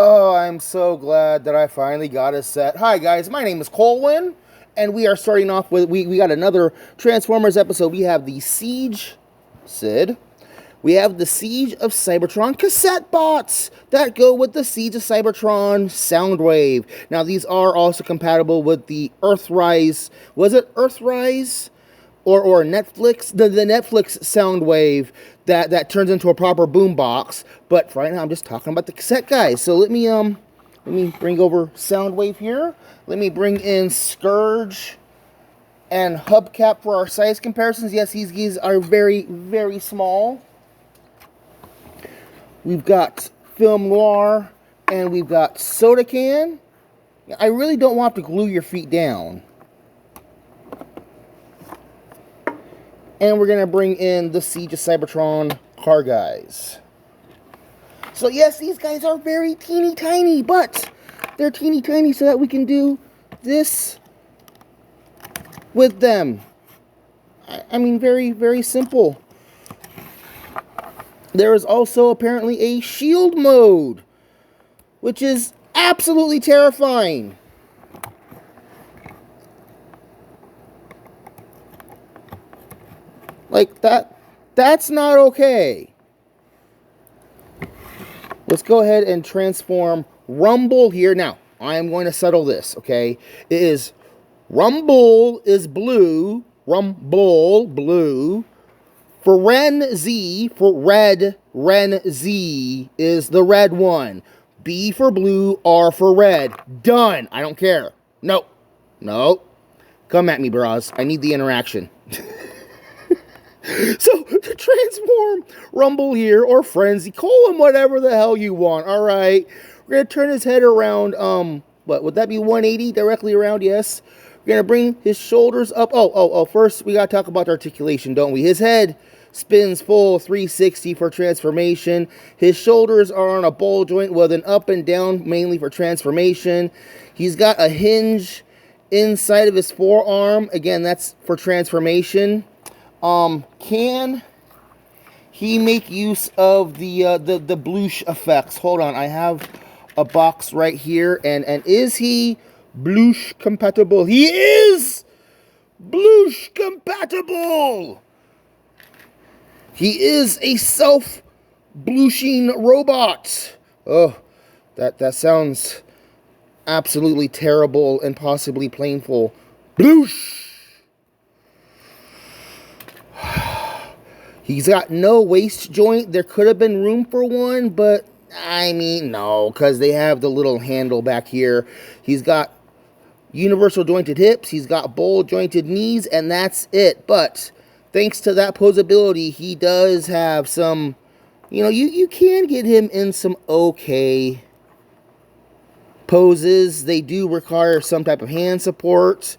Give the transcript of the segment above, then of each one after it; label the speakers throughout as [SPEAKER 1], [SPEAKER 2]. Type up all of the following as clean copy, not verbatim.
[SPEAKER 1] Oh, I'm so glad that I finally got a set. Hi guys, my name is Colwen, and we are starting off with, we got another Transformers episode. We have the Siege, Sid. We have the Siege of Cybertron cassette bots that go with the Siege of Cybertron Soundwave. Now these are also compatible with the Earthrise, was it Earthrise? Or Netflix, the Netflix Soundwave that turns into a proper boombox. But for right now, I'm just talking about the cassette guys. So let me bring over Soundwave here. Let me bring in Scourge and Hubcap for our size comparisons. Yes, these guys are very, very small. We've got Film Noir and we've got Soda Can. I really don't want to glue your feet down. And we're going to bring in the Siege of Cybertron car guys. So yes, these guys are very teeny tiny, but they're teeny tiny so that we can do this with them. I mean, very, very simple. There is also apparently a shield mode, which is absolutely terrifying. Like, that's not okay. Let's go ahead and transform RumBLe here. Now, I am going to settle this, okay? It is, RumBLe is blue, RumBLe, blue. For Ren Z, for red, Ren Z is the red one. B for blue, R for red. Done. I don't care. No. No. Come at me, bros. I need the interaction. So, to transform RumBLe here, or Frenzy, call him whatever the hell you want, alright? We're going to turn his head around, what, would that be 180 directly around? Yes. We're going to bring his shoulders up. First, we got to talk about articulation, don't we? His head spins full 360 for transformation. His shoulders are on a ball joint with an up and down, mainly for transformation. He's got a hinge inside of his forearm. Again, that's for transformation. Can he make use of the bloosh effects? Hold on, I have a box right here, and is he bloosh compatible? He is bloosh compatible! He is a self-blooshing robot. Oh, that sounds absolutely terrible and possibly painful. Bloosh! He's got no waist joint. There could have been room for one, but I mean, no, because they have the little handle back here. He's got universal jointed hips. He's got bowl jointed knees, and that's it. But thanks to that posability, he does have some, you know, you can get him in some okay poses. They do require some type of hand support.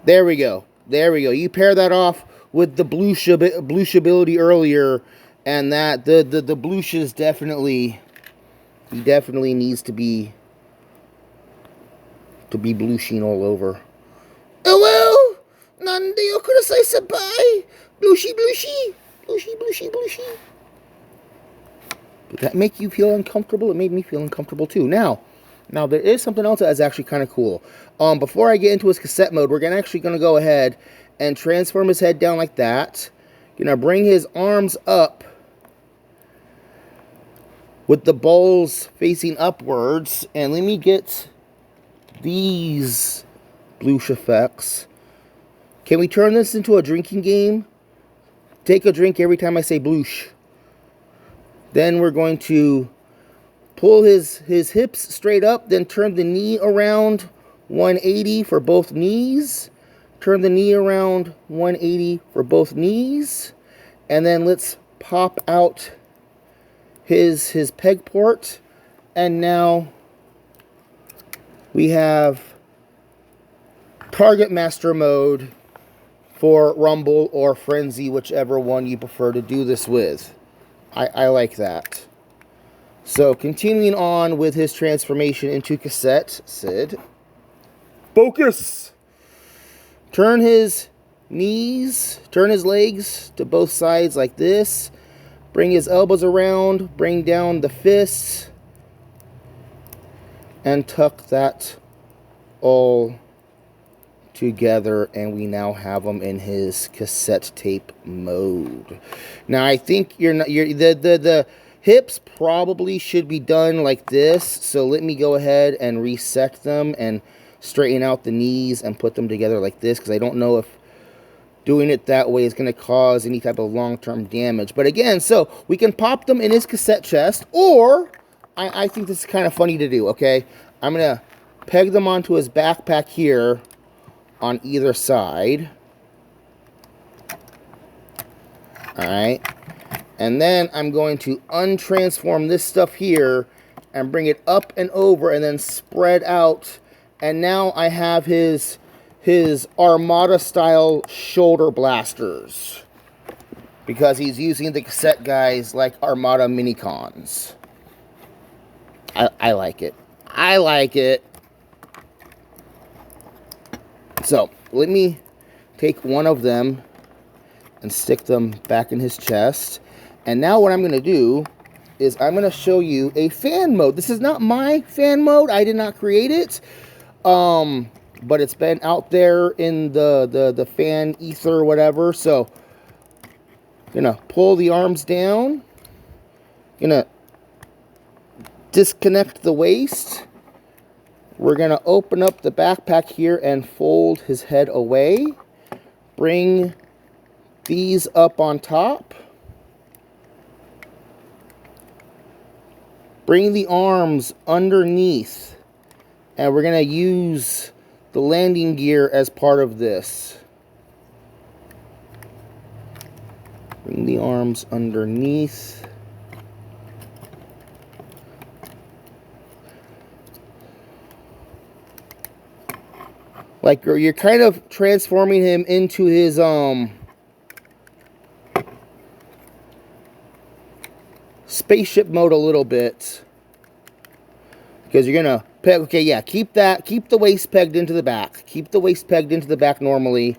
[SPEAKER 1] There we go. There we go. You pair that off with the blooshability earlier, and that the bloosh is definitely, he definitely needs to be blooshing all over. Oh well, nande yo kurasai senpai. Blooshy, blooshy, blooshy, blooshy, blooshy. Did that make you feel uncomfortable? It made me feel uncomfortable too. Now there is something else that is actually kind of cool. Before I get into his cassette mode, we're actually going to go ahead and transform his head down like that. Gonna bring his arms up with the balls facing upwards. And let me get these bloosh effects. Can we turn this into a drinking game? Take a drink every time I say bloosh. Then we're going to pull his hips straight up, then turn the knee around 180 for both knees. Turn the knee around 180 for both knees. And then let's pop out his peg port. And now we have Target Master mode for RumBLe or Frenzy, whichever one you prefer to do this with. I like that. So, continuing on with his transformation into cassette, Sid. Focus! Turn his knees, turn his legs to both sides like this. Bring his elbows around, bring down the fists, and tuck that all together, and we now have him in his cassette tape mode. Now I think the hips probably should be done like this, so let me go ahead and reset them and straighten out the knees and put them together like this, because I don't know if doing it that way is going to cause any type of long-term damage. But again, so we can pop them in his cassette chest, or I think this is kind of funny to do, okay? I'm going to peg them onto his backpack here on either side. Alright. And then I'm going to untransform this stuff here and bring it up and over and then spread out. And now I have his Armada-style shoulder blasters, because he's using the cassette guys like Armada Minicons. I like it. I like it. So, let me take one of them and stick them back in his chest. And now what I'm going to do is I'm going to show you a fan mode. This is not my fan mode. I did not create it. But it's been out there in the fan ether or whatever. So, gonna pull the arms down. Gonna disconnect the waist. We're gonna open up the backpack here and fold his head away. Bring these up on top. Bring the arms underneath. And we're gonna use the landing gear as part of this. Bring the arms underneath. Like you're kind of transforming him into his spaceship mode a little bit. Because you're gonna peg, okay, yeah, keep the waist pegged into the back. Keep the waist pegged into the back normally.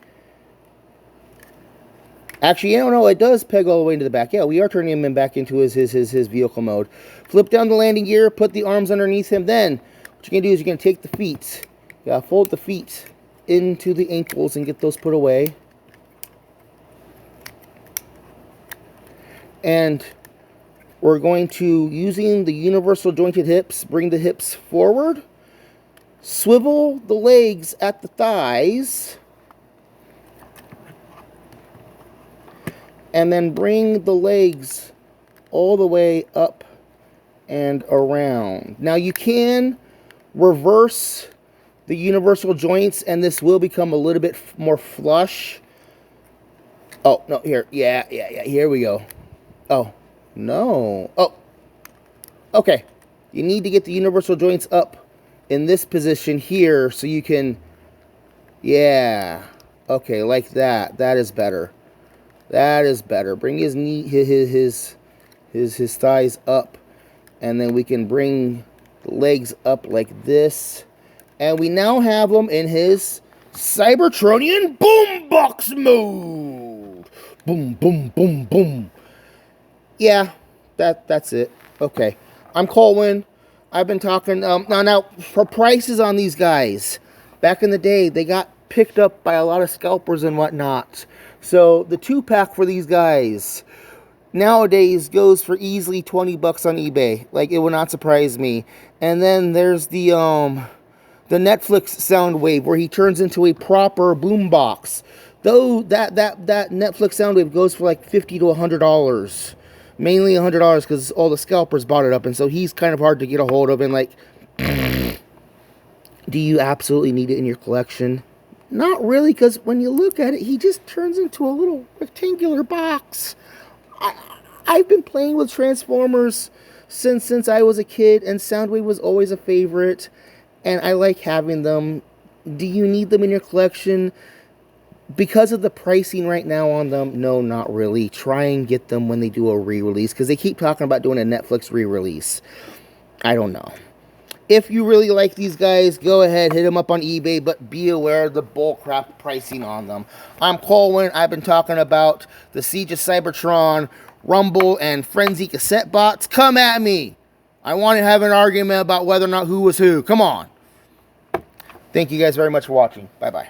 [SPEAKER 1] Actually, no, it does peg all the way into the back. Yeah, we are turning him back into his vehicle mode. Flip down the landing gear, put the arms underneath him. Then, what you're gonna do is you're gonna take the feet. You gotta fold the feet into the ankles and get those put away. And we're going to, using the universal jointed hips, bring the hips forward, swivel the legs at the thighs, and then bring the legs all the way up and around. Now you can reverse the universal joints, and this will become a little bit more flush. Oh, no, here, yeah, here we go. Oh. No. Oh. Okay. You need to get the universal joints up in this position here so you can... Yeah. Okay, like that. That is better. That is better. Bring his knee, his thighs up, and then we can bring the legs up like this. And we now have him in his Cybertronian boombox mode. Boom, boom, boom, boom. Yeah, that's it. Okay. I'm Colwen. I've been talking... now, for prices on these guys, back in the day, they got picked up by a lot of scalpers and whatnot. So, the 2-pack for these guys nowadays goes for easily 20 bucks on eBay. Like, it would not surprise me. And then there's the Netflix Soundwave, where he turns into a proper boombox. Though, that Netflix Soundwave goes for like $50 to $100. Mainly $100 because all the scalpers bought it up, and so he's kind of hard to get a hold of. And like, do you absolutely need it in your collection? Not really, because when you look at it, he just turns into a little rectangular box. I've been playing with Transformers since I was a kid, and Soundwave was always a favorite, and I like having them. Do you need them in your collection? Because of the pricing right now on them, no, not really. Try and get them when they do a re-release, because they keep talking about doing a Netflix re-release. I don't know. If you really like these guys, go ahead, hit them up on eBay, but be aware of the bullcrap pricing on them. I'm Colwen. I've been talking about the Siege of Cybertron, RumBLe and Frenzy cassette bots, come at me. I want to have an argument about whether or not who was who. Come on. Thank you guys very much for watching. Bye-bye.